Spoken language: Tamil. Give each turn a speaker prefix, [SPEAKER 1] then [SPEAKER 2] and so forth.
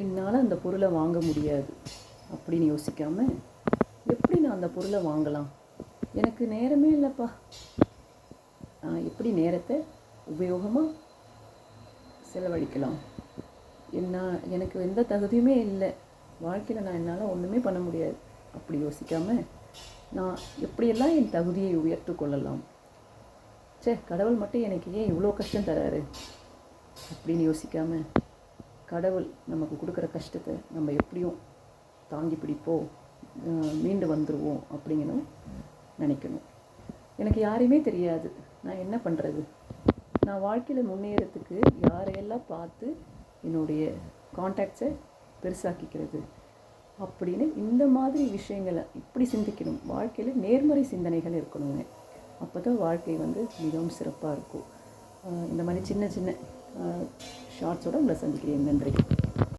[SPEAKER 1] என்னால் அந்த பொருளை வாங்க முடியாது அப்படின்னு யோசிக்காமல், எப்படி நான் அந்த பொருளை வாங்கலாம், எனக்கு நேரமே இல்லைப்பா, நான் எப்படி நேரத்தை உபயோகமாக செலவழிக்கலாம், எனக்கு எந்த தகுதியுமே இல்லை, வாழ்க்கையில் நான் என்னால் ஒன்றுமே பண்ண முடியாது அப்படி யோசிக்காமல், நான் எப்படியெல்லாம் என் தகுதியை உயர்த்து கொள்ளலாம், கடவுள் மட்டும் எனக்கு ஏன் இவ்வளோ கஷ்டம் தராரு அப்படின்னு யோசிக்காமல், கடவுள் நமக்கு கொடுக்குற கஷ்டத்தை நம்ம எப்படியும் தாங்கி பிடிப்போம், மீண்டு வந்துடுவோம் அப்படிங்கணும் நினைக்கணும். எனக்கு யாரையுமே தெரியாது, நான் என்ன பண்ணுறது, நான் வாழ்க்கையில் முன்னேறத்துக்கு யாரையெல்லாம் பார்த்து என்னுடைய கான்டாக்ட்ஸை பெருசாக்கிக்கிறது அப்படின்னு இந்த மாதிரி விஷயங்களை இப்படி சிந்திக்கணும். வாழ்க்கையில் நேர்மறை சிந்தனைகள் இருக்கணுங்க. அப்போ தான் வாழ்க்கை மிகவும் சிறப்பாக இருக்கும். இந்த மாதிரி சின்ன சின்ன ஷார்ட்ஸோடு உங்களை சந்திக்கிறேன். நன்றி.